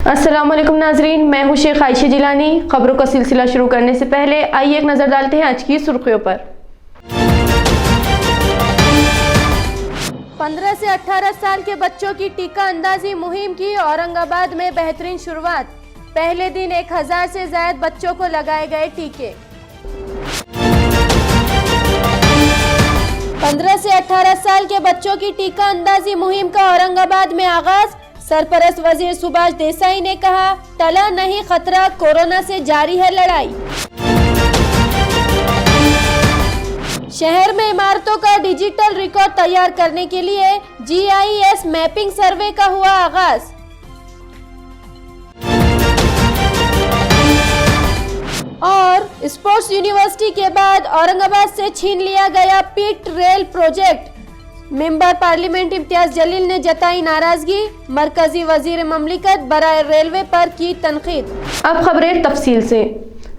अस्सलामुअलैकुम नाजरीन, मैं हूं शेख आयशा जिलानी। खबरों का सिलसिला शुरू करने से पहले आइए एक नज़र डालते हैं आज की सुर्खियों पर। 15 से 18 साल के बच्चों की टीका अंदाजी मुहिम की औरंगाबाद में बेहतरीन शुरुआत। पहले दिन 1000 से ज्यादा बच्चों को लगाए गए टीके। 15 से 18 साल के बच्चों की टीका अंदाजी मुहिम का औरंगाबाद में आगाज। सरपरस्त वजीर सुभाष देसाई ने कहा, टला नहीं खतरा, कोरोना से जारी है लड़ाई। शहर में इमारतों का डिजिटल रिकॉर्ड तैयार करने के लिए GIS मैपिंग सर्वे का हुआ आगाज। और स्पोर्ट्स यूनिवर्सिटी के बाद औरंगाबाद से छीन लिया गया pit rail project. Member parliament Imtiaz Jaleel ने जताई नाराजगी। मरकजी वजीर ममलिकत बराए रेलवे पर की तनकीद। अब खबरें तफसील से।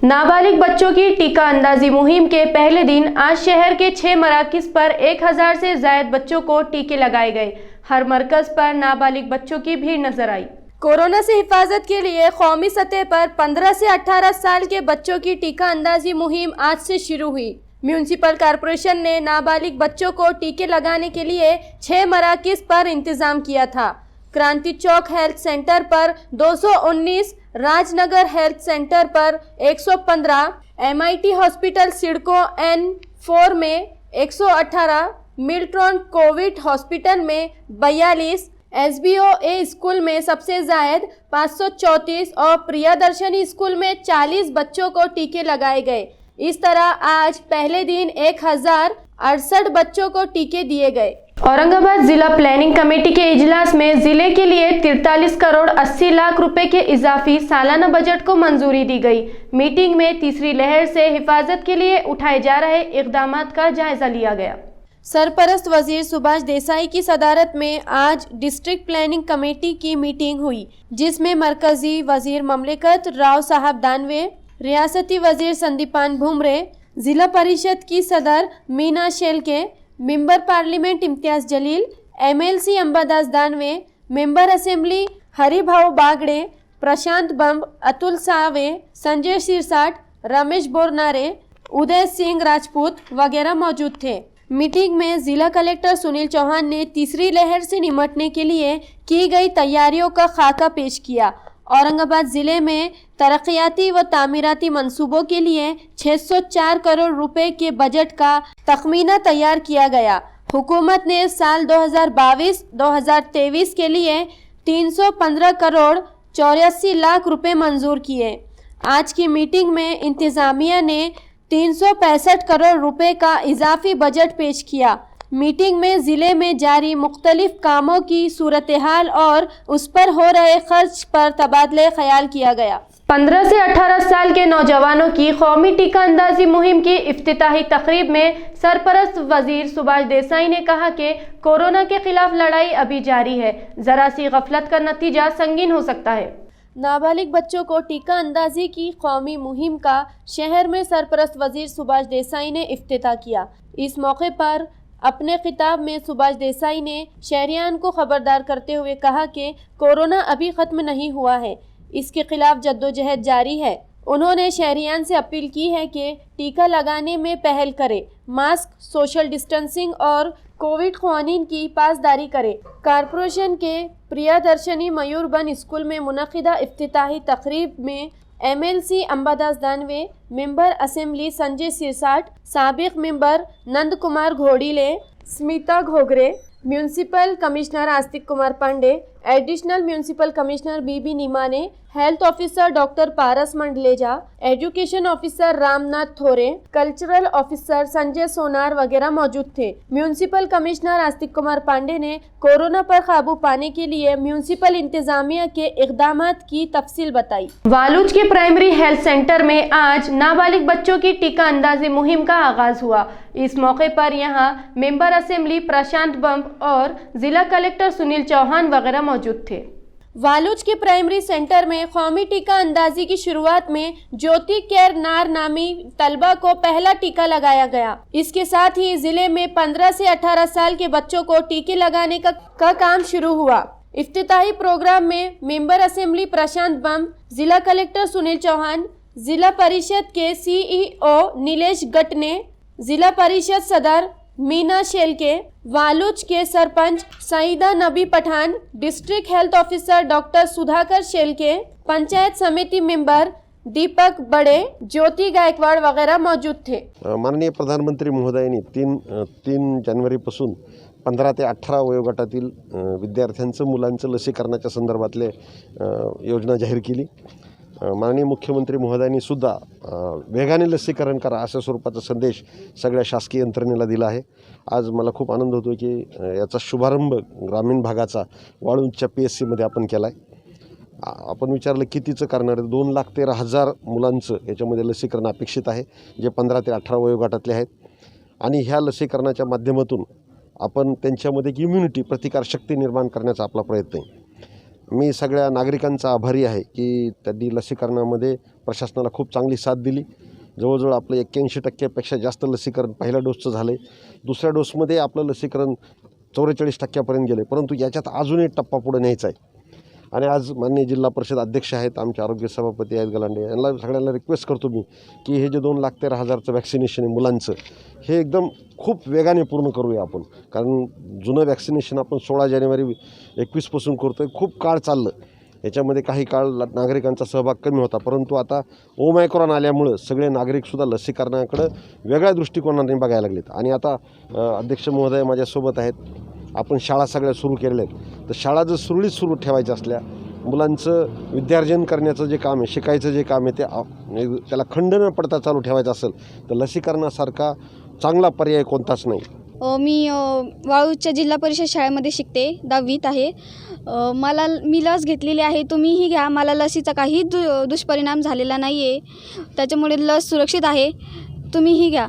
नाबालिग बच्चों की टीका अंदाजी मुहिम के पहले दिन आज शहर के 6 मराकिज पर 1000 से ज्यादा बच्चों को टीके लगाए गए। हर मरकज पर नाबालिग बच्चों की भीड़ नजर आई। कोरोना से हिफाजत के लिए कौमी सतह पर 15 से 18 साल के बच्चों की टीका अंदाजी मुहिम आज से शुरू हुई। म्यूनिसिपल कॉरपोरेशन ने नाबालिग बच्चों को टीके लगाने के लिए 6 मराकिज पर इंतजाम किया था। क्रांति चौक हेल्थ सेंटर पर 219, राजनगर हेल्थ सेंटर पर 115, MIT हॉस्पिटल सिडको N4 में 118, मिल्ट्रॉन कोविड हॉस्पिटल में 42, SBOA स्कूल में सबसे ज्यादा 534 और प्रियदर्शनी स्कूल में 40 बच्चों को टीके लगाए गए। इस तरह आज पहले दिन 1068 बच्चों को टीके दिए गए। औरंगाबाद जिला प्लानिंग कमेटी के इजलास में जिले के लिए 43 करोड़ 80 लाख रुपए के इजाफी सालाना बजट को मंजूरी दी गई। मीटिंग में तीसरी लहर से हिफाजत के लिए उठाए जा रहे इकदामात का जायजा लिया गया। सरपरस्त वजीर सुभाष देसाई की सदारत में आज डिस्ट्रिक्ट प्लानिंग कमेटी की मीटिंग हुई, जिसमें मरकजी वजीर ममलिकत राव साहब दानवे, रियासती वजीर संदीपान भुमरे, जिला परिषद की सदर Meena Shelke, member parliament Imtiaz Jaleel, MLC Ambadas Danve, member assembly Haribhau Bagade, Prashant Bamb, Atul Save, Sanjay Sirsat, Ramesh Bornare, Uday Singh Rajput वगैरह मौजूद थे। मीटिंग में जिला कलेक्टर सुनील चौहान ने तीसरी लहर से निपटने के लिए की गई तैयारियों का खाका पेश किया। औरंगाबाद जिले में तरक्याती व तामीराती मंसूबों के लिए 604 करोड़ रुपए के बजट का तखमीना तैयार किया गया। हुकूमत ने साल 2022-2023 के लिए 315 करोड़ 84 लाख रुपए मंजूर किए। आज की मीटिंग में इंतजामिया ने 365 करोड़ रुपए का इजाफी बजट पेश किया। मीटिंग में जिले में जारी मुख्तलिफ कामों की सूरत हाल और उस पर हो रहे खर्च पर तबादले ख्याल किया गया। 15 से 18 साल के नौजवानों की कौमी टीका अंदाजी मुहिम की इफ्तिताही तकरीब में सरपरस्त वजीर सुभाष देसाई ने कहा कि कोरोना के खिलाफ लड़ाई अभी जारी है, जरा सी गफलत का नतीजा संगीन हो सकता है। नाबालिग बच्चों को टीका अंदाजी की कौमी मुहिम का शहर में सरपरस्त वजीर सुभाष देसाई ने इफ्तिताह किया। इस मौके पर अपने खिताब में सुभाष देसाई ने शहरियान को खबरदार करते हुए कहा कि कोरोना अभी ख़त्म नहीं हुआ है, इसके खिलाफ जद्दोजहद जारी है। उन्होंने शहरियान से अपील की है कि टीका लगाने में पहल करें, मास्क, सोशल डिस्टेंसिंग और कोविड क़वानीन की पासदारी करें। कॉरपोरेशन के प्रियदर्शनी मयूरबन स्कूल में मुनक़िदा इफ्तिताही तकरीब में MLC Ambadas Danve, member assembly Sanjay Sirsat, साबिक member Nand Kumar Ghodile, Smita Ghogare, municipal commissioner Astik Kumar Pande, additional municipal commissioner Bibi Neema ने health officer doctor Paras Mandleja, education officer Ramnath Thore, cultural officer Sanjay सोनार वगैरह मौजूद थे। म्यूनिसिपल कमिश्नर आस्तिक कुमार पांडे ने कोरोना पर काबू पाने के लिए म्यूनिसिपल इंतजामिया के इक़दामात की तफसील बताई। वालूज के प्राइमरी हेल्थ सेंटर में आज नाबालिग बच्चों की टीका अंदाजी मुहिम का आगाज हुआ। इस मौके पर यहां मेंबर असेंबली प्रशांत बम और जिला कलेक्टर सुनील चौहान वगैरह मौजूद थे। वालूज के प्राइमरी सेंटर में कौमी टीका अंदाजी की शुरुआत में ज्योति केयर नार नामी तलबा को पहला टीका लगाया गया। इसके साथ ही जिले में 15 से 18 साल के बच्चों को टीके लगाने का काम शुरू हुआ। इफ्तिताही प्रोग्राम में मेंबर असेंबली प्रशांत बम, जिला कलेक्टर सुनील चौहान, जिला परिषद के CEO नीलेश गटने, जिला परिषद सदर मीना शेलके, वालूज के sarpanch Saida Nabi Pathan, district health officer doctor Sudhakar Shelke, panchayat samiti member दीपक बड़े, ज्योति गायकवाड वगैरह मौजूद थे। माननीय प्रधानमंत्री महोदयांनी 3 जानेवारीपासून 15 ते 18 वयोगटातील विद्यार्थ्यांचं मुलांचं लसीकरणाच्या संदर्भातले योजना जाहीर केली। माननीय मुख्यमंत्री महोदयांनी सुद्धा वेगाने लसीकरण करा अशा स्वरूपाचा संदेश सगळ्या शासकीय यंत्रणेला दिला आहे। आज मला खूप आनंद होतो की याचा शुभारंभ ग्रामीण भागाचा वाळूंजच्या PSCमध्ये आपण केला आहे। आपण विचारलं कितीचं करणार आहे, 2,13,000 मुलांचं याच्यामध्ये लसीकरण अपेक्षित आहे, जे 15 ते 18 वयोगटातले आहेत। आणि ह्या लसीकरणाच्या माध्यमातून आपण त्यांच्यामध्ये एक इम्युनिटी प्रतिकारशक्ती निर्माण करण्याचा आपला प्रयत्न आहे। मी सगळ्या नागरिकांचा आभारी आहे की त्यांनी लसीकरणामध्ये प्रशासनाला खूप चांगली साथ दिली। जवळजवळ आपलं 81% जास्त लसीकरण पहिल्या डोसचं झालं आहे। दुसऱ्या डोसमध्ये आपलं लसीकरण 44% गेले, परंतु याच्यात अजून एक टप्पा पुढे न्यायचा आहे। आणि आज माननीय जिल्हा परिषद अध्यक्ष आहेत, आमचे आरोग्य सभापती आहेत गलांडे, यांना सगळ्यांना रिक्वेस्ट करतो मी की हे जे 2,13,000चं वॅक्सिनेशन आहे मुलांचं, हे एकदम खूप वेगाने पूर्ण करूया आपण। कारण जुनं वॅक्सिनेशन आपण 16 जानेवारी 21पासून करतो आहे, खूप काळ चाललं। याच्यामध्ये काही काळ नागरिकांचा सहभाग कमी होता, परंतु आता ओमायक्रॉन आल्यामुळं सगळे नागरिकसुद्धा लसीकरणाकडं वेगळ्या दृष्टिकोनाने बघायला लागलेत। आणि आता अध्यक्ष महोदय माझ्यासोबत आहेत, आपण शाळा सगळ्या सुरू केलेल्या आहेत। तर शाळा जर सुरळीत सुरू ठेवायच्या असल्या, मुलांचं विद्यार्जन करण्याचं जे काम आहे, शिकायचं जे काम आहे, त्याला खंड न पडता चालू ठेवायचं असेल तर लसीकरणासारखा चांगला पर्याय कोणताच नाही। मी वाळूजच्या जिल्हा परिषद शाळेमध्ये शिकते, 10वीत आहे। मी लस घेतलेली आहे, तुम्हीही घ्या। मला लसीचा काही दुष्परिणाम झालेला नाही आहे, त्याच्यामुळे लस सुरक्षित आहे, तुम्हीही घ्या।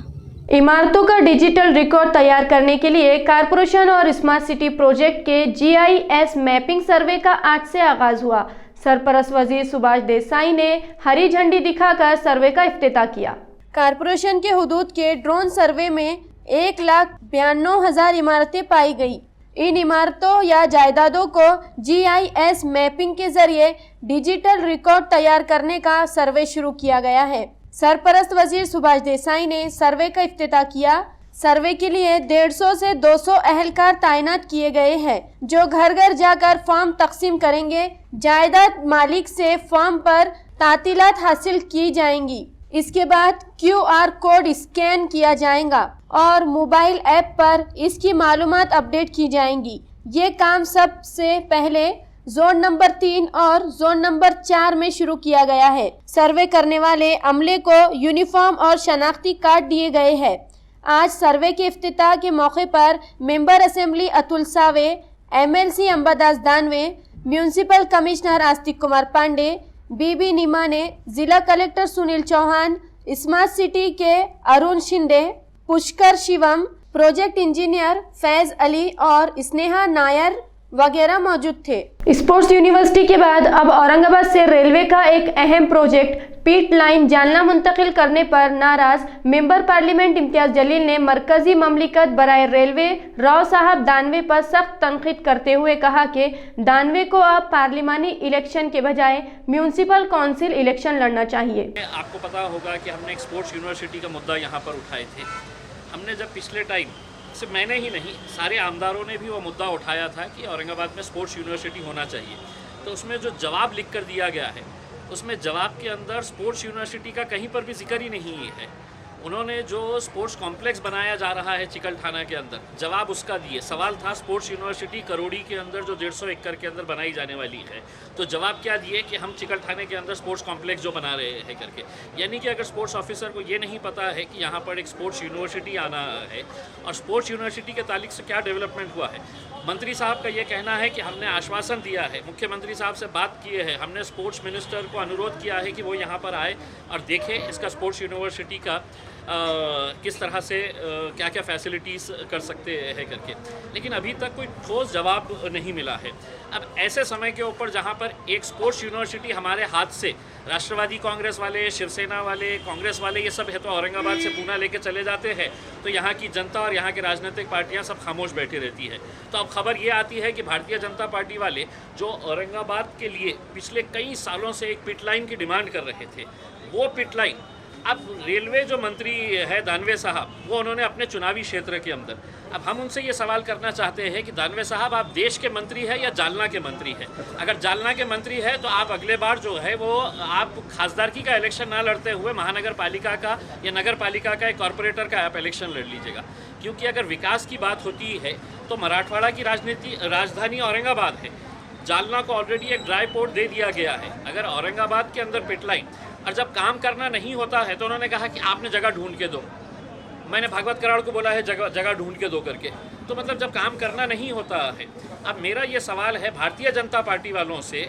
इमारतों का डिजिटल रिकॉर्ड तैयार करने के लिए कारपोरेशन और स्मार्ट सिटी प्रोजेक्ट के GIS मैपिंग सर्वे का आज से आगाज हुआ। सरपरस्त वजीर सुभाष देसाई ने हरी झंडी दिखाकर सर्वे का इफ्तिताह किया। कारपोरेशन के हुदूद के ड्रोन सर्वे में 1,92,000 इमारतें पाई गई। इन इमारतों या जायदादों को GIS मैपिंग के जरिए डिजिटल रिकॉर्ड तैयार करने का सर्वे शुरू किया गया है। सरपरस्त वजीर सुभाष देसाई ने सर्वे का इफ्तिताह किया। सर्वे के लिए 150 से 200 अहलकार तैनात किए गए हैं, जो घर घर जाकर फॉर्म तकसीम करेंगे। जायदाद मालिक से फॉर्म पर तातीलात हासिल की जाएंगी। इसके बाद QR कोड स्कैन किया जाएगा और मोबाइल ऐप पर इसकी मालूमात अपडेट की जाएंगी। ये काम सबसे पहले जोन नंबर 3 और जोन नंबर 4 में शुरू किया गया है। सर्वे करने वाले अमले को यूनिफॉर्म और शनाख्ती कार्ड दिए गए हैं। आज सर्वे के इफ्तिताह के मौके पर member assembly Atul Save, MLC Ambadas Danve, municipal commissioner Astik Kumar Pandey, बीबी नीमा ने, जिला collector Sunil Chauhan, smart city के अरुण शिंदे, पुष्कर शिवम, प्रोजेक्ट इंजीनियर फैज अली और स्नेहा नायर वगैरह मौजूद थे। स्पोर्ट्स यूनिवर्सिटी के बाद अब औरंगाबाद से रेलवे का एक अहम प्रोजेक्ट पीट लाइन जालना मुंतकिल करने पर नाराज मेंबर पार्लियामेंट इम्तियाज जलील ने मरकजी ममलिकत बराए रेलवे राव साहब दानवे पर सख्त तनकीद करते हुए कहा कि दानवे को अब पार्लिमानी इलेक्शन के बजाय म्यूनिसिपल काउंसिल इलेक्शन लड़ना चाहिए। आपको पता होगा कि हमने एक स्पोर्ट्स यूनिवर्सिटी का मुद्दा यहाँ पर उठाए थे। हमने जब पिछले टाइम, सिर्फ मैंने ही नहीं, सारे आमदारों ने भी वो मुद्दा उठाया था कि औरंगाबाद में स्पोर्ट्स यूनिवर्सिटी होना चाहिए, तो उसमें जो जवाब लिख कर दिया गया है, उसमें जवाब के अंदर स्पोर्ट्स यूनिवर्सिटी का कहीं पर भी जिक्र ही नहीं है। उन्होंने जो स्पोर्ट्स कॉम्प्लेक्स बनाया जा रहा है चिकलठाना के अंदर, जवाब उसका दिए। सवाल था स्पोर्ट्स यूनिवर्सिटी करोड़ी के अंदर जो 150 एकड़ के अंदर बनाई जाने वाली है, तो जवाब क्या दिए कि हम चिकलठाने के अंदर स्पोर्ट्स कॉम्प्लेक्स जो बना रहे हैं करके। यानी कि अगर स्पोर्ट्स ऑफिसर को ये नहीं पता है कि यहाँ पर एक स्पोर्ट्स यूनिवर्सिटी आना है और स्पोर्ट्स यूनिवर्सिटी के ताल्लुक से क्या डेवलपमेंट हुआ है। मंत्री साहब का ये कहना है कि हमने आश्वासन दिया है, मुख्यमंत्री साहब से बात किए हैं, हमने स्पोर्ट्स मिनिस्टर को अनुरोध किया है कि वो यहाँ पर आए और देखें इसका स्पोर्ट्स यूनिवर्सिटी का किस तरह से क्या क्या फैसिलिटीज़ कर सकते हैं करके, लेकिन अभी तक कोई ठोस जवाब नहीं मिला है। अब ऐसे समय के ऊपर जहाँ पर एक स्पोर्ट्स यूनिवर्सिटी हमारे हाथ से राष्ट्रवादी कांग्रेस वाले, शिवसेना वाले, कांग्रेस वाले ये सब है तो औरंगाबाद से पूना लेके चले जाते हैं, तो यहाँ की जनता और यहाँ की राजनीतिक पार्टियाँ सब खामोश बैठी रहती है। तो अब खबर ये आती है कि भारतीय जनता पार्टी वाले जो औरंगाबाद के लिए पिछले कई सालों से एक पिट लाइन की डिमांड कर रहे थे, वो पिट लाइन अब रेलवे जो मंत्री है दानवे साहब, वो उन्होंने अपने चुनावी क्षेत्र के अंदर, अब हम उनसे ये सवाल करना चाहते हैं कि दानवे साहब आप देश के मंत्री हैं या जालना के मंत्री हैं? अगर जालना के मंत्री है तो आप अगले बार जो है वो आप खासदारकी का इलेक्शन ना लड़ते हुए महानगर पालिका का या नगर पालिका का एक कॉरपोरेटर का आप इलेक्शन लड़ लीजिएगा। क्योंकि अगर विकास की बात होती है तो मराठवाड़ा की राजधानी औरंगाबाद है, जालना को ऑलरेडी एक ड्राई पोर्ट दे दिया गया है। अगर औरंगाबाद के अंदर पिटलाइन, और जब काम करना नहीं होता है तो उन्होंने कहा कि आपने जगह ढूंढ के दो, मैंने भागवत कराड़ को बोला है जगह ढूंढ के दो करके, तो मतलब जब काम करना नहीं होता है। अब मेरा ये सवाल है भारतीय जनता पार्टी वालों से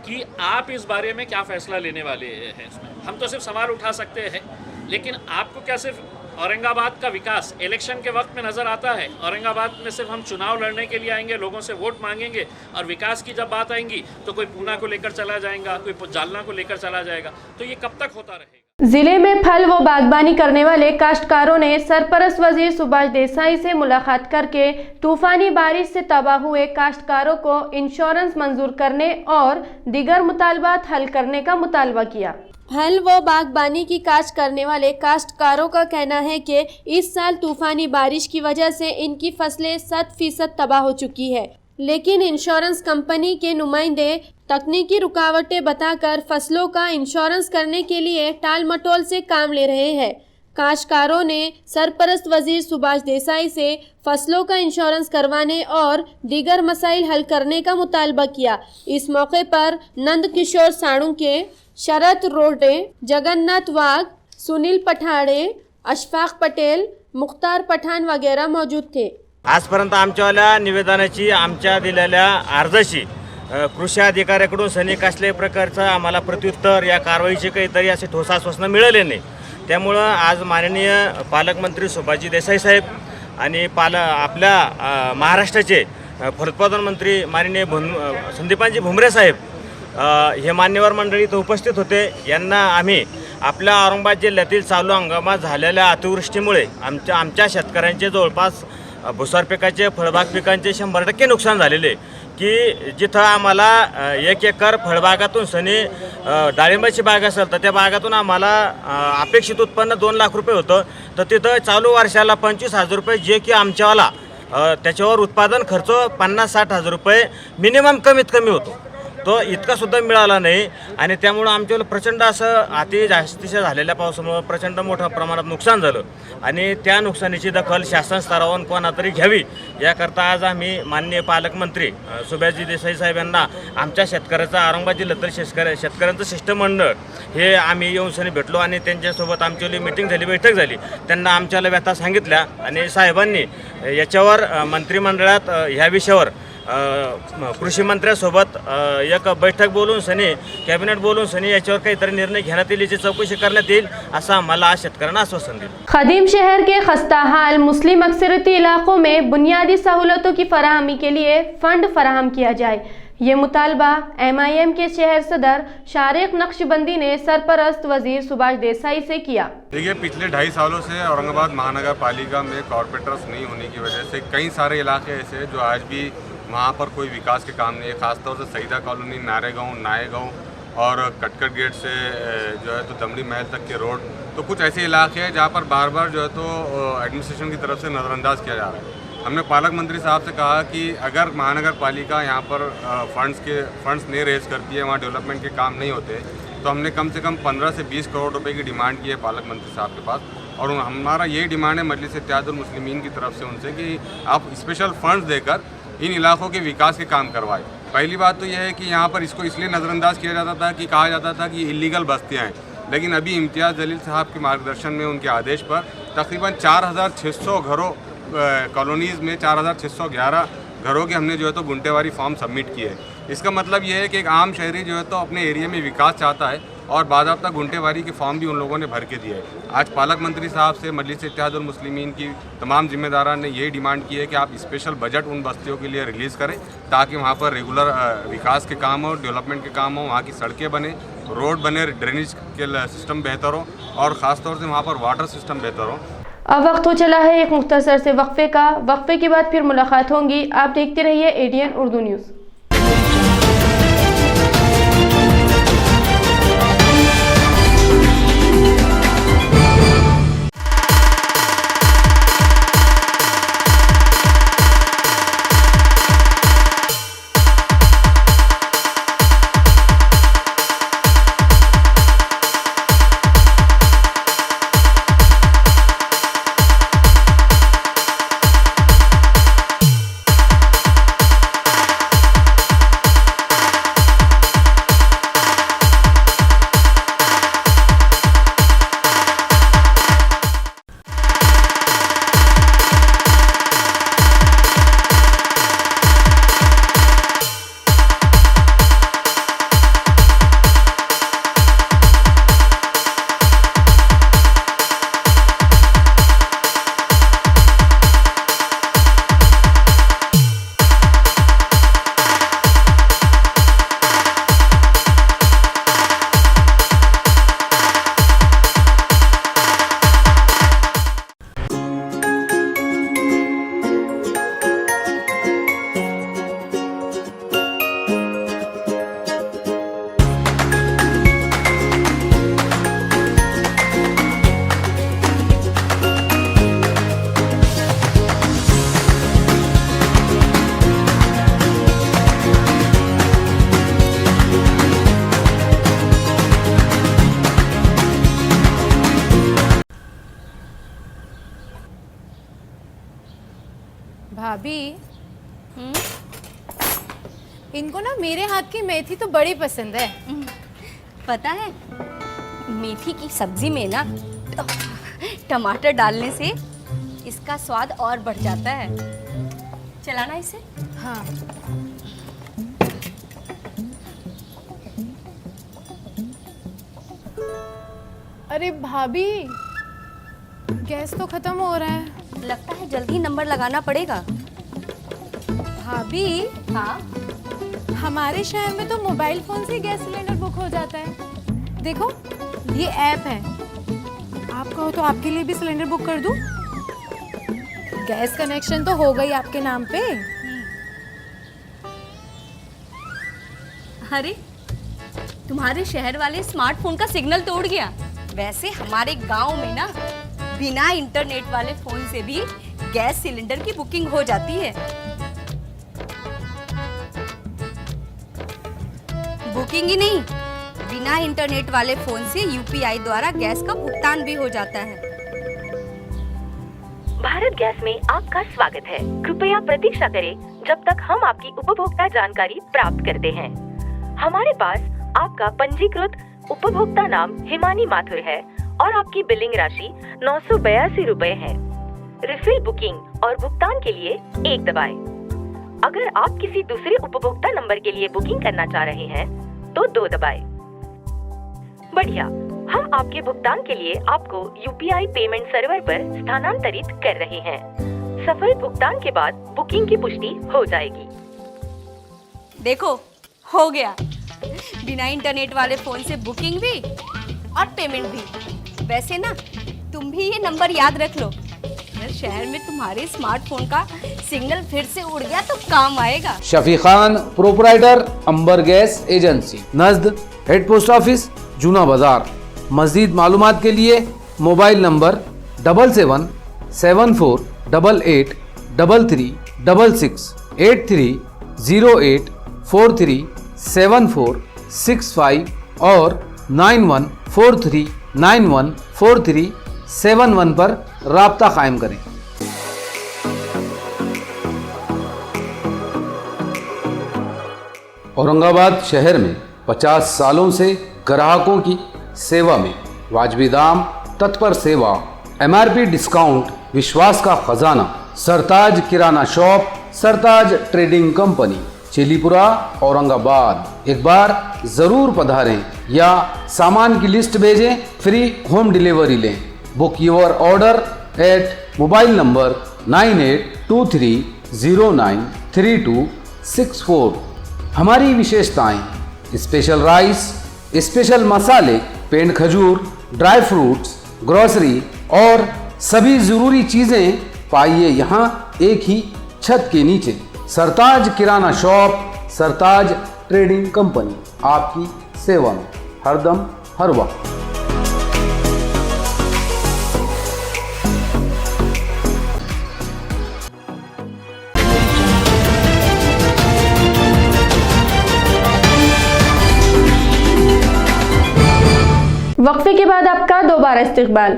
कि आप इस बारे में क्या फैसला लेने वाले हैं इसमें? हम तो सिर्फ सवाल उठा सकते हैं, लेकिन आपको क्या सिर्फ औरंगाबाद का विकास इलेक्शन के वक्त में नज़र आता है? औरंगाबाद में सिर्फ हम चुनाव लड़ने के लिए आएंगे, लोगों से वोट मांगेंगे, और विकास की जब बात आएंगी तो कोई पूना को लेकर चला जाएगा, कोई जालना को लेकर चला जाएगा, तो ये कब तक होता रहेगा? जिले में फल व बागबानी करने वाले काश्तकारों ने सरपरस्त वजीर सुभाष देसाई से मुलाकात करके तूफानी बारिश से तबाह हुए काश्तकारों को इंश्योरेंस मंजूर करने और दीगर मुतालबात हल करने का मुतालबा किया। फल व बागबानी की काश्त करने वाले काश्तकारों का कहना है कि इस साल तूफानी बारिश की वजह से इनकी फसलें 100% तबाह हो चुकी है, लेकिन इंश्योरेंस कंपनी के नुमाइंदे तकनीकी रुकावटें बताकर फसलों का इंश्योरेंस करने के लिए टाल मटोल से काम ले रहे हैं। काश्तकारों ने सरपरस्त वजीर सुभाष देसाई से फसलों का इंश्योरेंस करवाने और दीगर मसाइल हल करने का मुतालबा किया। इस मौके पर नंद किशोर साळुंके, शरद रोडे, जगन्नाथ वाघ, सुनील पठाडे, अशफाक पटेल, मुख्तार पठाण वगैरह मौजूद थे। आजपर्यंत आमच्यावाल्या निवेदनाची, आमच्या दिलेल्या अर्जाची कृषी अधिकाऱ्याकडून सनी कसल्याही प्रकारचं आम्हाला प्रत्युत्तर या कारवाईचे काहीतरी असे ठोस आश्वासनं मिळाले नाही। त्यामुळं आज माननीय पालकमंत्री सुभाषजी देसाई साहेब आणि आपल्या महाराष्ट्राचे फलोत्पादन मंत्री माननीय संदीपानजी भुमरे साहेब हे मान्यवर मंडळी इथं उपस्थित होते। यांना आम्ही आपल्या औरंगाबाद जिल्ह्यातील चालू हंगामात झालेल्या अतिवृष्टीमुळे आमच्या शेतकऱ्यांचे जवळपास भुसार पिकाचे, फळबाग पिकांचे 100% नुकसान झालेले, की जिथं आम्हाला 1 एकर फळबागातून सनी डाळिंबाची बाग असेल तर त्या बागातून आम्हाला अपेक्षित उत्पन्न 2 लाख रुपये होतं, तर तिथं चालू वर्षाला 25,000 रुपये, जे की आमच्यावाला त्याच्यावर उत्पादन खर्च 50-60 हजार रुपये मिनिमम कमीत कमी होतो, तो इतका सुद्धा मिळाला नाही। आणि त्यामुळं आमच्याला प्रचंड असं जास्तीच्या झालेल्या पावसामुळे प्रचंड मोठ्या प्रमाणात नुकसान झालं आणि त्या नुकसानीची दखल शासन स्तरावर कोणा तरी घ्यावी याकरता आज आम्ही माननीय पालकमंत्री सुभाषजी देसाई साहेब यांना आमच्या शेतकऱ्याचा, औरंगाबाद जिल्ह्यातील शेतकऱ्यांचं शिष्टमंडळ हे आम्ही येऊन सनी भेटलो आणि त्यांच्यासोबत आमची मीटिंग झाली, बैठक झाली। त्यांना आमच्याला व्यथा सांगितल्या आणि साहेबांनी याच्यावर मंत्रिमंडळात ह्या विषयावर कृषी मंत्र्यासोबत एक बैठक बोलून सनी, कॅबिनेट बोलून सनी याच्यावर काहीतरी निर्णय घेण्यात येईल, याची चौकशी करण्यात येईल असं आम्हाला शेतकऱ्यांना आश्वासन दिलं। खदीम शहर के खस्ताहाल मुस्लिम अक्सरती इलाकों में बुनियादी सहूलतों की फराहमी के लिए फंड फराहम किया जाए, ये मुतालबा MIM के शहर सदर शारिक नक्शबंदी ने सरपरस्त वजीर सुभाष देसाई से किया। देखिए, पिछले 2.5 सालों से औरंगाबाद महानगर पालिका में कॉरपोरेटर्स नहीं होने की वजह से कई सारे इलाके ऐसे जो आज भी वहाँ पर कोई विकास के काम नहीं है। ख़ासतौर से सईदा कॉलोनी, नारेगांव और कटकट गेट से जो है तो दमड़ी महल तक के रोड, तो कुछ ऐसे इलाके हैं जहाँ पर बार बार जो है तो एडमिनिस्ट्रेशन की तरफ से नज़रअंदाज किया जा रहा है। हमने पालक मंत्री साहब से कहा कि अगर महानगर पालिका यहाँ पर फंड्स नहीं रेज करती है, वहाँ डेवलपमेंट के काम नहीं होते, तो हमने कम से कम 15 से 20 करोड़ रुपए की डिमांड की है पालक मंत्री साहब के पास। और हमारा यही डिमांड है मजलिस इत्तेहादुल मुस्लिमीन की तरफ से उनसे कि आप स्पेशल फंड्स देकर इन इलाकों के विकास के काम करवाएं। पहली बात तो यह है कि यहाँ पर इसको इसलिए नज़रअंदाज किया जाता था कि कहा जाता था कि इलीगल बस्तियाँ हैं, लेकिन अभी इम्तियाज़ जलील साहब के मार्गदर्शन में उनके आदेश पर तकरीबन 4600 घरों कॉलोनीज़ में 4611 घरों के हमने जो है तो गुंटेवारी फॉर्म सबमिट किए हैं। इसका मतलब ये है कि एक आम शहरी जो है तो अपने एरिया में विकास चाहता है और बाज़ाब्ता गुंटेवारी के फॉर्म भी उन लोगों ने भर के दिए है। आज पालक मंत्री साहब से मजलिस इत्तेहादुल मुस्लिमीन की तमाम जिम्मेदारान ने यही डिमांड की है कि आप स्पेशल बजट उन बस्तियों के लिए रिलीज़ करें ताकि वहाँ पर रेगुलर विकास के काम हो, डेवलपमेंट के काम हो, वहाँ की सड़कें बने, रोड बने, ड्रेनेज के सिस्टम बेहतर हो और ख़ास तौर से वहाँ पर वाटर सिस्टम बेहतर हो। अब वक्त हो चला है एक मुख्तसर से वक्फे का। वक्फे के बाद फिर मुलाकात होंगी। आप देखते रहिए ADN उर्दू न्यूज़। भाभी इनको ना मेरे हाथ की मेथी तो बड़ी पसंद है। पता है मेथी की सब्जी में ना टमाटर डालने से इसका स्वाद और बढ़ जाता है। चलाना इसे। हाँ अरे भाभी गैस तो खत्म हो रहा है। लगता है जल्दी नंबर लगाना पड़ेगा। भाभी हाँ हमारे शहर में तो मोबाइल फोन से गैस सिलेंडर बुक हो जाता है। देखो ये ऐप है, आप कहो तो आपके लिए भी सिलेंडर बुक कर दूं? गैस कनेक्शन तो हो गई आपके नाम पे। अरे तुम्हारे शहर वाले स्मार्टफोन का सिग्नल तोड़ गया। वैसे हमारे गांव में ना बिना इंटरनेट वाले फोन से भी गैस सिलेंडर की बुकिंग हो जाती है। बुकिंग ही नहीं, बिना इंटरनेट वाले फोन से UPI द्वारा गैस का भुगतान भी हो जाता है। भारत गैस में आपका स्वागत है। कृपया प्रतीक्षा करें जब तक हम आपकी उपभोक्ता जानकारी प्राप्त करते हैं। हमारे पास आपका पंजीकृत उपभोक्ता नाम हिमानी माथुर है और आपकी बिलिंग राशि 982 रुपए है। रिफिल बुकिंग और भुगतान के लिए 1 दबाएं। अगर आप किसी दूसरे उपभोक्ता नंबर के लिए बुकिंग करना चाह रहे हैं तो 2 दबाएं। बढ़िया, हम आपके भुगतान के लिए आपको UPI पेमेंट सर्वर पर स्थानांतरित कर रहे हैं। सफल भुगतान के बाद बुकिंग की पुष्टि हो जाएगी। देखो हो गया, बिना इंटरनेट वाले फोन से बुकिंग भी और पेमेंट भी। वैसे ना तुम भी ये नंबर याद रख लो। अगर शहर में तुम्हारे स्मार्टफोन का सिग्नल फिर से उड़ गया तो काम आएगा। Shafi Khan, proprietor, Ambar gas agency, नज़द head post office, Juna Bazaar. मज़ीद मालूमात के लिए मोबाइल नंबर 7774883366 8308437465 और 91439143 71 पर राब्ता कायम करें। औरंगाबाद शहर में 50 सालों से ग्राहकों की सेवा में वाजबी दाम, तत्पर सेवा, MRP डिस्काउंट, विश्वास का खजाना, Sartaj Kirana shop, Sartaj trading company, Chilipura, Aurangabad. एक बार जरूर पधारें या सामान की लिस्ट भेजें, फ्री होम डिलीवरी लें। Book your order at mobile number 9823093264। हमारी विशेषताएं: स्पेशल राइस, स्पेशल मसाले, पेंड खजूर, ड्राई फ्रूट्स, ग्रोसरी और सभी ज़रूरी चीज़ें पाइए यहाँ एक ही छत के नीचे। सरताज Kirana shop, Sartaj trading company, आपकी सेवा में हरदम हर वक्त। वक्फे के बाद आपका दोबारा इस्तकबाल।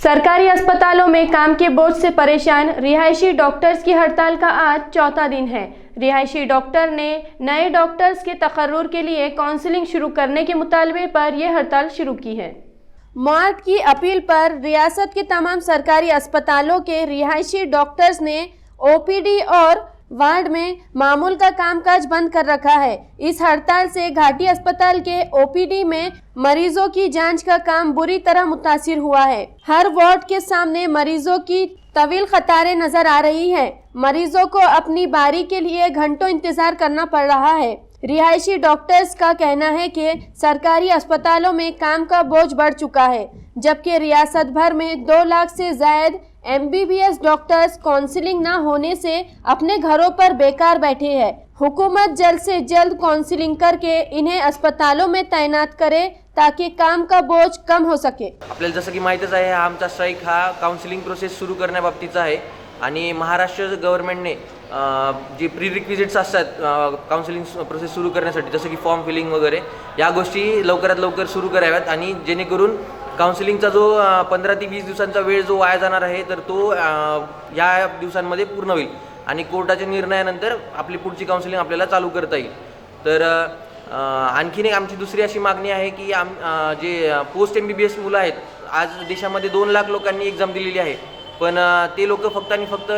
सरकारी अस्पतालों में काम के बोझ से परेशान रिहायशी डॉक्टर्स की हड़ताल का आज चौथा दिन है। रिहायशी डॉक्टर ने नए डॉक्टर्स के तकर्रुर के लिए काउंसलिंग शुरू करने के मुतालबे पर यह हड़ताल शुरू की है। मुआद की अपील पर रियासत के तमाम सरकारी अस्पतालों के रिहायशी डॉक्टर्स ने OPD और वार्ड में मामूल का कामकाज बंद कर रखा है। इस हड़ताल से घाटी अस्पताल के OPD में मरीजों की जांच का काम बुरी तरह मुतासिर हुआ है। हर वार्ड के सामने मरीजों की तवील कतारें नजर आ रही हैं। मरीजों को अपनी बारी के लिए घंटों इंतजार करना पड़ रहा है। रिहायशी डॉक्टर्स का कहना है कि सरकारी अस्पतालों में काम का बोझ बढ़ चुका है, जबकि रियासत भर में 2 लाख से जायद MBBS डॉक्टर्स काउंसलिंग न होने से अपने घरों पर बेकार बैठे हैं। हुकूमत जल्द से जल्द काउंसलिंग करके इन्हें अस्पतालों में तैनात करे ताकि काम का बोझ कम हो सके। आपल्याला जसं की माहीतच आहे, आमचा स्ट्राईक हा काउन्सिलिंग प्रोसेस सुरू करण्याबाबतीचा आहे आणि महाराष्ट्र गव्हर्नमेंटने जे प्रीरिक्विजिट्स असतात काउन्सिलिंग प्रोसेस सुरू करण्यासाठी, जसं की फॉर्म फिलिंग वगैरे, या गोष्टी लवकरात लवकर सुरू कराव्यात आणि जेणेकरून काउन्सिलिंगचा जो 15 ते 20 दिवसांचा वेळ जो वाया जाणार आहे तर तो या दिवसांमध्ये पूर्ण होईल आणि कोर्टाच्या निर्णयानंतर आपली पुढची काउन्सिलिंग आपल्याला चालू करता येईल। तर आणखीन एक आमची दुसरी अशी मागणी आहे की जे पोस्ट MBBS मुलं आहेत, आज देशामध्ये 2 लाख लोकांनी एक्झाम दिलेली आहे, पण ते लोक फक्त आणि फक्त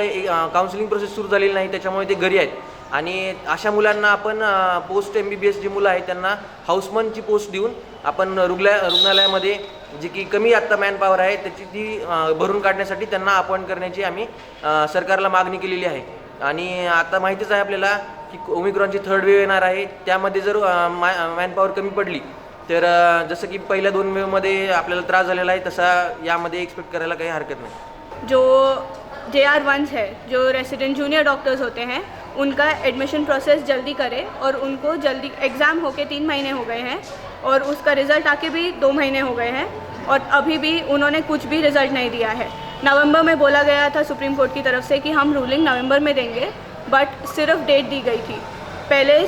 काउन्सिलिंग प्रोसेस सुरू झालेली नाही, त्याच्यामुळे ते घरी आहेत आणि अशा मुलांना आपण पोस्ट MBBS जी मुलं आहेत त्यांना हाऊसमनची पोस्ट देऊन आपण रुग्णालयामध्ये जी की कमी आत्ता मॅनपॉवर आहे त्याची ती भरून काढण्यासाठी त्यांना अपॉइंट करण्याची आम्ही सरकारला मागणी केलेली आहे। आणि आता माहितीच आहे आपल्याला की ओमिक्रॉनची 3rd वेव्ह येणार आहे, त्यामध्ये जर मॅनपॉवर कमी पडली तर जसं की पहिल्या 2 वेव्हमध्ये आपल्याला त्रास झालेला आहे तसा यामध्ये एक्सपेक्ट करायला काही हरकत नाही। जो JR1 है, जो रेसिडेंट जूनियर डॉक्टर्स होते हैं, उनका एडमिशन प्रोसेस जल्दी करें और उनको जल्दी एग्ज़ाम होके 3 महीने हो गए हैं और उसका रिज़ल्ट आके भी 2 महीने हो गए हैं और अभी भी उन्होंने कुछ भी रिज़ल्ट नहीं दिया है। नवंबर में बोला गया था सुप्रीम कोर्ट की तरफ से कि हम रूलिंग नवंबर में देंगे, बट सिर्फ डेट दी गई थी। पहले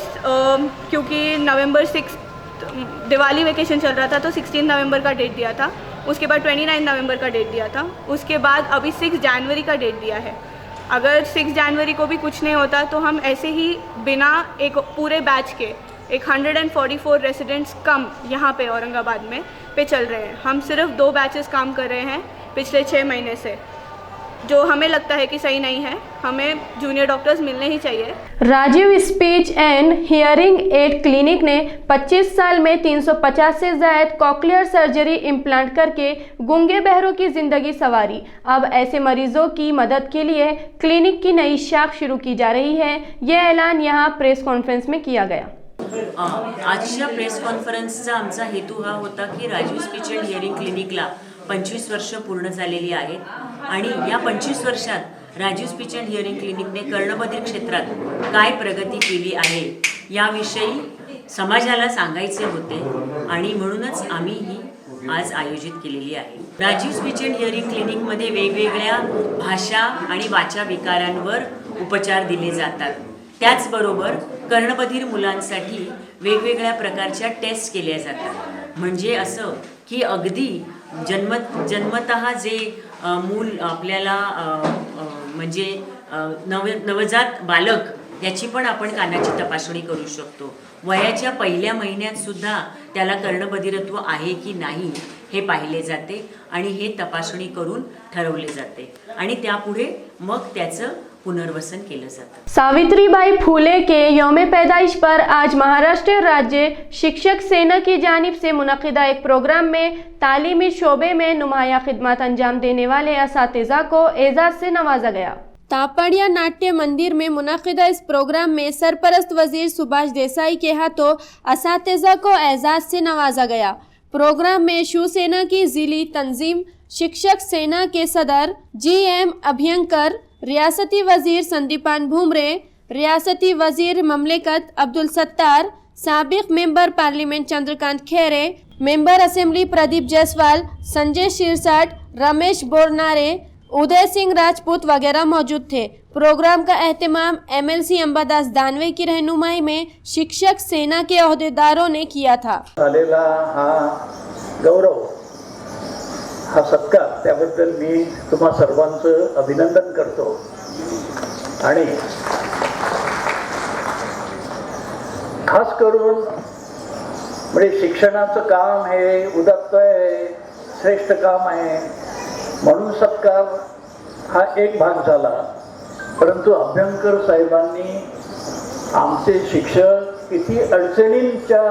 क्योंकि नवंबर 6 दिवाली वेकेशन चल रहा था तो 16 नवंबर का डेट दिया था, उसके बाद 29 नवंबर का डेट दिया था, उसके बाद अभी 6 जनवरी का डेट दिया है। अगर 6 जनवरी को भी कुछ नहीं होता तो हम ऐसे ही बिना एक पूरे बैच के 144 रेसिडेंट्स कम यहाँ पे औरंगाबाद में पे चल रहे हैं। हम सिर्फ 2 बैचेस काम कर रहे हैं पिछले 6 महीने से, जो हमें लगता है कि सही नहीं है। हमें जूनियर डॉक्टर्स मिलने ही चाहिए। Rajiv speech and hearing aid clinic ने 25 साल में 350 से ज्यादा कॉक्लियर सर्जरी इम्प्लांट करके गूंगे बहरों की जिंदगी संवारी। अब ऐसे मरीजों की मदद के लिए क्लिनिक की नई शाख शुरू की जा रही है। यह ऐलान यहाँ प्रेस कॉन्फ्रेंस में किया गया। आजच्या प्रेस कॉन्फरन्सचा आमचा हेतू हा होता की राजीव स्पीच अँड हिअरिंग क्लिनिकला 25 वर्ष पूर्ण झालेली आहेत आणि या 25 वर्षात राजीव स्पीच अँड हिअरिंग क्लिनिकने कर्णबधिर क्षेत्रात काय प्रगती केली आहे याविषयी समाजाला सांगायचे होते आणि म्हणूनच आम्ही ही आज आयोजित केलेली आहे। राजीव स्पीच अँड हिअरिंग क्लिनिकमध्ये वेगवेगळ्या भाषा आणि वाचा विकारांवर उपचार दिले जातात। त्याचबरोबर कर्णबधिर मुलांसाठी वेगवेगळ्या प्रकारच्या टेस्ट केल्या जातात। म्हणजे असं की अगदी जन्मतः जे मूल आपल्याला म्हणजे नवजात बालक याची पण आपण कानाची तपासणी करू शकतो. वयाच्या पहिल्या महिन्यात सुद्धा त्याला कर्णबधिरत्व आहे की नाही हे पाहिले जाते आणि हे तपासणी करून ठरवले जाते आणि त्यापुढे मग त्याचं पुनर्वसन किया जाता है। सावित्रीबाई फूले के यौम पैदाइश पर आज महाराष्ट्र राज्य शिक्षक सेना की जानिब से मुनक़िदा एक प्रोग्राम में तालीमी शोबे में नुमाया खिदमत अंजाम देने वाले असातिज़ा को एजाज़ से नवाजा गया। तापड़िया नाट्य मंदिर में मुनक़िदा इस प्रोग्राम में सरपरस्त वजीर सुभाष देसाई के हाथों असातिज़ा को एजाज़ से नवाजा गया। प्रोग्राम में शिवसेना की ज़िली तंजीम, शिक्षक सेना के सदर GM अभ्यंकर, रियासती वजीर संदीपान भुमरे, रियासती वजीर ममलिकत अब्दुल सत्तार, साबिक member parliament Chandrakant Khaire, member assembly Pradeep Jaiswal, Sanjay Shirsat, Ramesh Bornare, Uday Singh Rajput वगैरह मौजूद थे। प्रोग्राम का एहतमाम MLC अंबादास दानवे की रहनुमाई में शिक्षक सेना के अहदेदारों ने किया था। आलेला हा गौरव, हा सत्कार, त्याबद्दल मी तुम्हा सर्वांचं अभिनंदन करतो आणि खास करून म्हणजे शिक्षणाचं काम हे उदात्त आहे, श्रेष्ठ काम आहे म्हणून सत्कार हा एक भाग झाला, परंतु अभ्यंकर साहेबांनी आमचे शिक्षक किती अडचणींच्या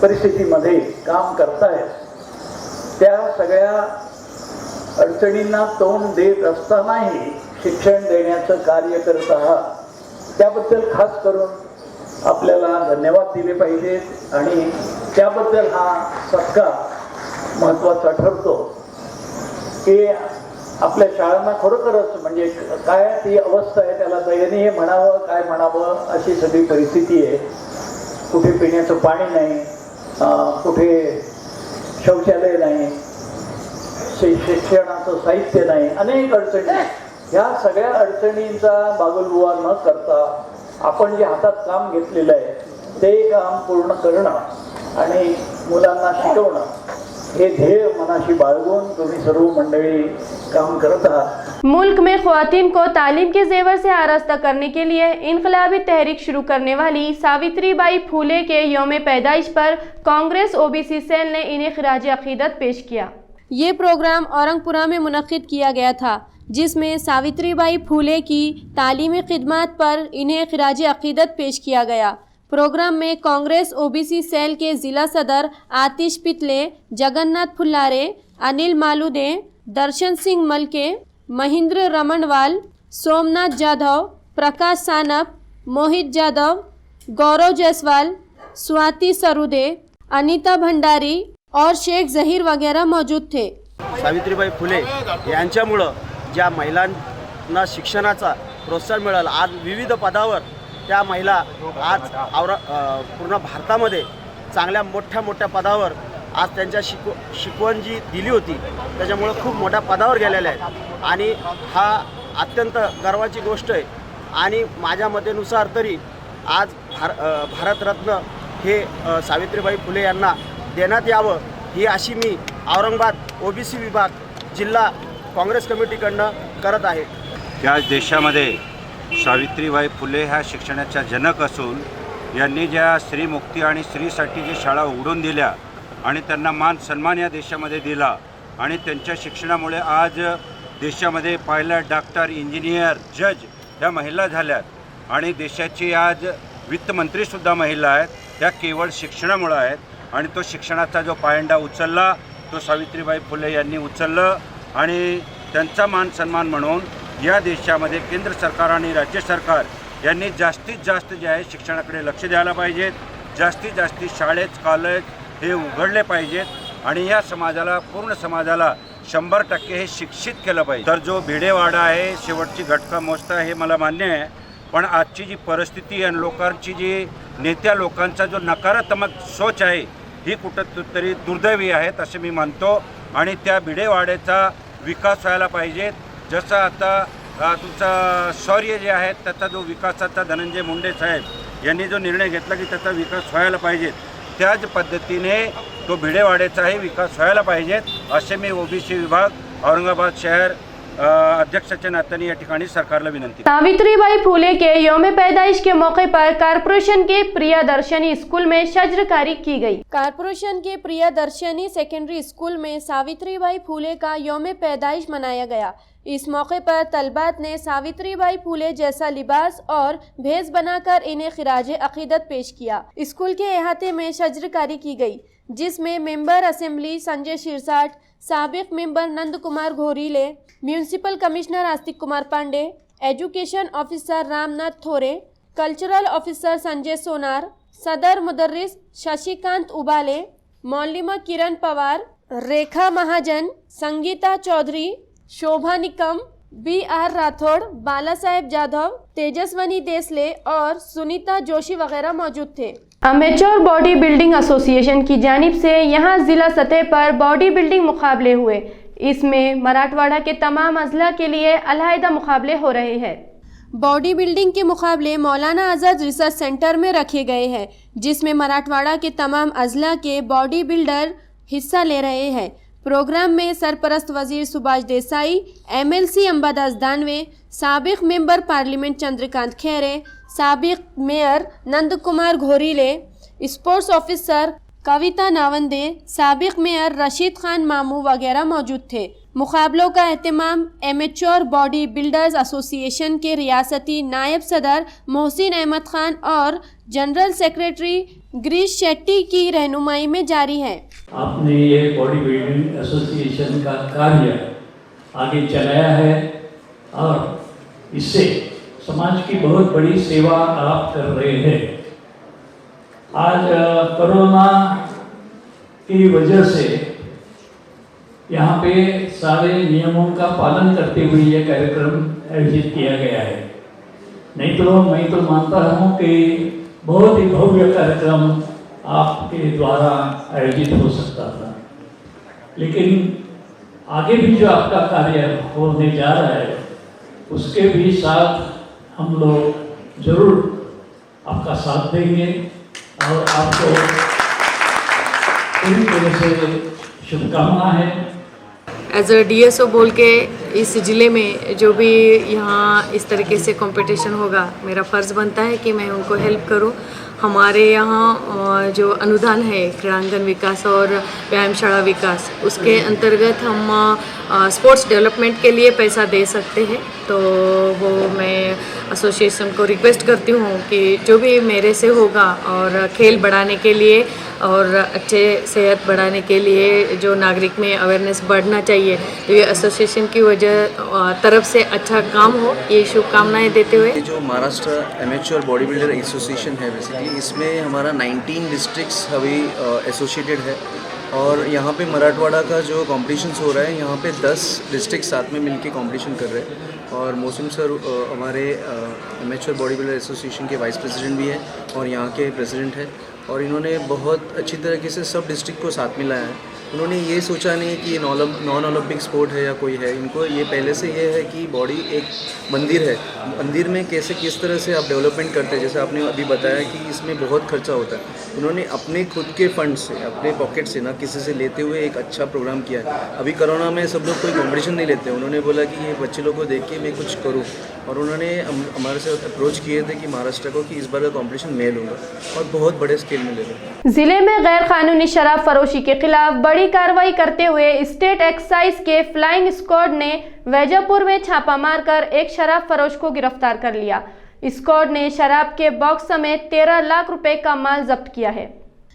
परिस्थितीमध्ये काम करतायत, त्या सगळ्या अडचणींना तोंड देत असतानाही शिक्षण देण्याचं कार्य करत आहात, त्याबद्दल खास करून आपल्याला धन्यवाद दिले पाहिजेत आणि त्याबद्दल हा सत्कार महत्त्वाचा ठरतो की आपल्या शाळांना खरोखरच म्हणजे काय ती अवस्था आहे, त्याला दयनीय म्हणावं काय म्हणावं अशी सगळी परिस्थिती आहे। कुठे पिण्याचं पाणी नाही, कुठे शौचालय नाही, शिक्षणाचं साहित्य नाही, अनेक अडचणी। ह्या सगळ्या अडचणींचा बागलबुवा न करता आपण जे हातात काम घेतलेलं आहे ते काम पूर्ण करणं आणि मुलांना शिकवणं हे ध्येय मनाशी बाळगून तुम्ही सर्व मंडळी काम करत आहात। मुल्क में ख्वातीन को तालीम के जेवर से आरास्ता करने के लिए इनकलाबी तहरीक शुरू करने वाली सावित्रीबाई फूले के यौम पैदाइश पर कांग्रेस OBC सेल ने इन्हें खिराज अकीदत पेश किया। ये प्रोग्राम औरंगपुरा में मुनक्किद किया गया था, जिसमें सावित्रीबाई फूले की तालीमी खिदमत पर इन्हें खिराज अकीदत पेश किया गया। प्रोग्राम में कांग्रेस OBC सेल के ज़िला सदर आतिश पितले, जगन्नाथ फुल्लारे, अनिल मालुदे, दर्शन सिंह मलके, महेंद्र रमणवाल, सोमनाथ जाधव, प्रकाश सानप, मोहित जाधव, गौरव जायसवाल, स्वाति सरुदे, अनीता भंडारी और शेख जहीर वगैरह मौजूद थे। सावित्रीबाई फुले यांच्यामुळं ज्या महिलांना शिक्षणाचा प्रोत्साहन मिळाला, आज विविध पदावर त्या महिला आज पूर्ण भारतामध्ये चांगल्या मोठ्या पदावर आज त्यांच्या शिकवण जी दिली होती त्याच्यामुळं खूप मोठ्या पदावर गेलेल्या आहेत आणि हा अत्यंत गर्वाची गोष्ट आहे। आणि माझ्या मतेनुसार तरी आज भारतरत्न हे सावित्रीबाई फुले यांना देण्यात यावं ही अशी मी औरंगाबाद OBC विभाग जिल्हा काँग्रेस कमिटीकडनं करत आहे। या देशामध्ये सावित्रीबाई फुले ह्या शिक्षणाच्या जनक असून यांनी ज्या स्त्रीमुक्ती आणि स्त्रीसाठी जे शाळा उघडून दिल्या आणि त्यांना मान सन्मान या देशामध्ये दिला आणि त्यांच्या शिक्षणामुळे आज देशामध्ये पायलट, डॉक्टर, इंजिनियर, जज ह्या महिला झाल्यात आणि देशाची आज वित्तमंत्रीसुद्धा महिला आहेत, त्या केवळ शिक्षणामुळे आहेत आणि तो शिक्षणाचा जो पायंडा उचलला तो सावित्रीबाई फुले यांनी उचललं आणि त्यांचा मान सन्मान म्हणून या देशामध्ये केंद्र सरकार आणि राज्य सरकार यांनी जास्तीत जास्त जे आहे शिक्षणाकडे लक्ष द्यायला पाहिजेत, जास्तीत जास्त शाळेत कॉलेज हे उघडले पाहिजेत आणि या समाजाला पूर्ण समाजाला 100% हे शिक्षित केलं पाहिजे। तर जो भिडेवाडा आहे, शेवटची घटका मोजता हे मला मान्य आहे, पण आजची जी परिस्थिती आणि लोकांची जी नेत्या लोकांचा जो नकारात्मक सोच आहे ही कुठंतरी दुर्दैवी आहेत असे मी मानतो आणि त्या भिडेवाड्याचा विकास व्हायला पाहिजे। जसं आता तुमचा शौर्य जे आहे त्याचा जो विकासाचा धनंजय मुंडे साहेब यांनी जो निर्णय घेतला की त्याचा विकास व्हायला पाहिजे, त्याच पद्धतीने तो भिडेवाड्याचाही विकास व्हायला पाहिजेत असे मी ओबीसी विभाग औरंगाबाद शहर अध्यक्षाच्या नात्याने या ठिकाणी सरकारला विनंती। सावित्रीबाई फुले के यौम पैदाइश के मौके पर कारपोरेशन के प्रियदर्शनी स्कूल में शजरकारी की गई। कारपोरेशन के प्रियदर्शनी सेकेंडरी स्कूल में सावित्रीबाई फुले का यौम पैदाइश मनाया गया। इस मौके पर तलबात ने सावित्रीबाई फुले जैसा लिबास और भेष बनाकर इन्हें खिराज अकीदत पेश किया। स्कूल के अहाते में शजरकारी की गई, जिसमें मेंबर असेंबली संजय शिरसाट, साबिक member Nand Kumar घोरीले, municipal commissioner Astik Kumar Pandey, education officer Ramnath Thore, cultural officer Sanjay सोनार, सदर मुदर्रिस शशिकांत उबाले, मौलिमा किरण पवार, रेखा महाजन, संगीता चौधरी, शोभा निकम, BR राठौड़, बाला साहेब जाधव, तेजस्वनी देसले और सुनीता जोशी वगैरह मौजूद थे। अमेच्योर बॉडी बिल्डिंग एसोसिएशन की जानिब से यहाँ जिला सतह पर बॉडी बिल्डिंग मुकाबले हुए। इसमें मराठवाड़ा के तमाम अजला के लिए अलहदा मुकाबले हो रहे हैं। बॉडी बिल्डिंग के मुकाबले मौलाना आज़ाद रिसर्च सेंटर में रखे गए हैं, जिसमें मराठवाड़ा के तमाम अजला के बॉडी बिल्डर हिस्सा ले रहे हैं। प्रोग्राम में सरपरस्त वजीर सुभाष देसाई, MLC अंबादास दानवे, साबिक मेंबर पार्लियामेंट चंद्रकांत खैरे, साबिक mayor Nand Kumar घोरीले, sports officer कविता नावंदे, साबिक मेयर रशीद खान मामू वगैरह मौजूद थे। मुकाबलों का एहतमाम एमेच्योर बॉडी बिल्डर्स एसोसिएशन के रियासती नायब सदर मोहसिन अहमद खान और जनरल सेक्रेटरी गिरीश शेट्टी की रहनुमाई में जारी है। आपने ये बॉडी बिल्डिंग एसोसिएशन का कार्य आगे चलाया है और इससे समाज की बहुत बड़ी सेवा आप कर रहे हैं। आज कोरोना की वजह से यहाँ पे सारे नियमों का पालन करते हुए ये कार्यक्रम आयोजित किया गया है। नहीं तो मैं तो मानता हूँ कि बहुत ही भव्य कार्यक्रम आपके द्वारा आयोजित हो सकता था, लेकिन आगे भी जो आपका कार्य होने जा रहा है उसके भी साथ हम लोग जरूर आपका साथ देंगे और आपको पूरी तरह से शुभकामना है। एज अ DSO बोल के इस ज़िले में जो भी यहाँ इस तरीके से कंपटीशन होगा, मेरा फ़र्ज़ बनता है कि मैं उनको हेल्प करूँ। हमारे यहाँ जो अनुदान है क्रीड़ांगन विकास और व्यायामशाला विकास, उसके अंतर्गत हम स्पोर्ट्स डेवलपमेंट के लिए पैसा दे सकते हैं। तो वो मैं एसोसिएशन को रिक्वेस्ट करती हूँ कि जो भी मेरे से होगा और खेल बढ़ाने के लिए और अच्छे सेहत बढ़ाने के लिए जो नागरिक में अवेयरनेस बढ़ना चाहिए, तो ये एसोसिएशन की वजह तरफ से अच्छा काम हो, ये शुभकामनाएं देते हुए। जो Maharashtra amateur body builder association है, बेसिकली इसमें हमारा 19 डिस्ट्रिक्ट्स अभी एसोसिएटेड है और यहाँ पे मराठवाड़ा का जो कॉम्पिटिशन्स हो रहा है, यहाँ पे 10 डिस्ट्रिक्ट साथ में मिलके कॉम्पिटिशन कर रहे हैं। और मौसम सर हमारे एमेच्योर बॉडी बिल्डर एसोसिएशन के वाइस प्रेसिडेंट भी हैं और यहाँ के प्रेसिडेंट हैं, और इन्होंने बहुत अच्छी तरीके से सब डिस्ट्रिक्ट को साथ मिलाया है। उन्होंने ये सोचा नहीं कि ये नॉन ओलंपिक स्पोर्ट है या कोई है, इनको ये पहले से ये है कि बॉडी एक मंदिर है, मंदिर में कैसे किस तरह से आप डेवलपमेंट करते हैं। जैसे आपने अभी बताया कि इसमें बहुत खर्चा होता है, उन्होंने अपने खुद के फंड से, अपने पॉकेट से, ना किसी से लेते हुए एक अच्छा प्रोग्राम किया है। अभी कोरोना में सब लोग कोई कॉम्पिटिशन नहीं लेते, उन्होंने बोला कि ये बच्चे लोग को देख के मैं कुछ करूँ, और उन्होंने हमारे से अप्रोच किए थे कि महाराष्ट्र को कि इस बार का कॉम्पिटिशन मैं लूँगा और बहुत बड़े स्केल में ले लूँगा। जिले में गैर कानूनी शराब फरोशी के खिलाफ बड़ी कार्रवाई करते हुए स्टेट एक्साइज के फ्लाइंग स्क्वाड ने वैजापुर में छापा मारकर एक शराब फरोश को गिरफ्तार कर लिया। स्क्वाड ने शराब के बॉक्स समेत 13 लाख रुपए का माल जब्त किया है।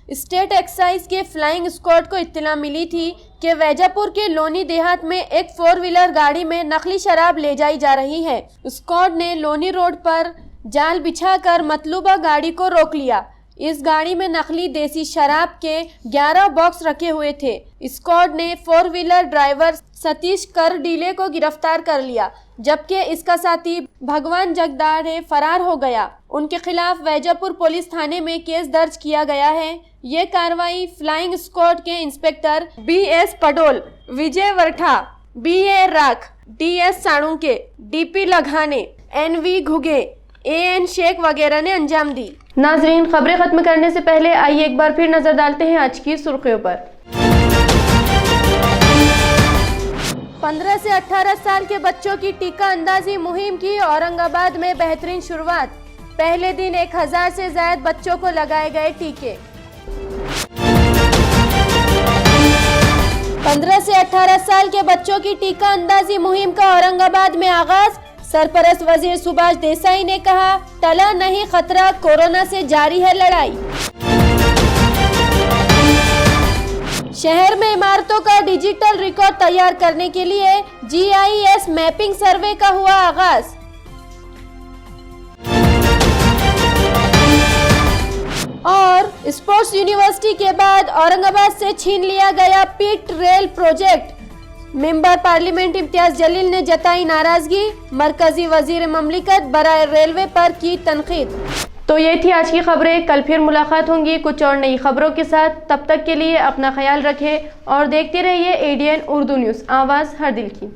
स्टेट एक्साइज के फ्लाइंग स्क्वाड को इत्तला मिली थी कि वैजापुर के लोनी देहात में एक 4 व्हीलर गाड़ी में नकली शराब ले जाई जा रही है। स्क्वाड ने लोनी रोड पर जाल बिछाकर मतलूबा गाड़ी को रोक लिया। इस गाड़ी में नकली देसी शराब के 11 बॉक्स रखे हुए थे। स्क्वाड ने 4 व्हीलर ड्राइवर सतीश कर डीले को गिरफ्तार कर लिया, जबकि इसका साथी भगवान जगदाड़े फरार हो गया। उनके खिलाफ वैजापुर पुलिस थाने में केस दर्ज किया गया है। ये कार्रवाई फ्लाइंग स्क्वाड के inspector BS Padol, Vijay Vartha, BA Rakh, DS Sanuke, DP Laghane, NV Ghuge, AN Shaikh वगैरह ने अंजाम दी। नाजरीन, खबरें खत्म करने से पहले आइए एक बार फिर नजर डालते हैं आज की सुर्खियों पर। 15 से 18 साल के बच्चों की टीका अंदाजी मुहिम की औरंगाबाद में बेहतरीन शुरुआत। पहले दिन 1000 से ज्यादा बच्चों को लगाए गए टीके। 15 से 18 साल के बच्चों की टीका अंदाजी मुहिम का औरंगाबाद में आगाज। सरपरस्त वजीर सुभाष देसाई ने कहा, टला नहीं खतरा, कोरोना से जारी है लड़ाई। शहर में इमारतों का डिजिटल रिकॉर्ड तैयार करने के लिए GIS मैपिंग सर्वे का हुआ आगाज। और स्पोर्ट्स यूनिवर्सिटी के बाद औरंगाबाद से छीन लिया गया pit rail project. Member parliament Imtiaz Jaleel ने जताई नाराजगी। मरकजी वजीर ममलिकत बराए रेलवे पर की तनकीद। तो ये थी आज की खबरें। कल फिर मुलाकात होंगी कुछ और नई खबरों के साथ। तब तक के लिए अपना ख्याल रखें और देखते रहिए ADN उर्दू न्यूज़, आवाज़ हर दिल की।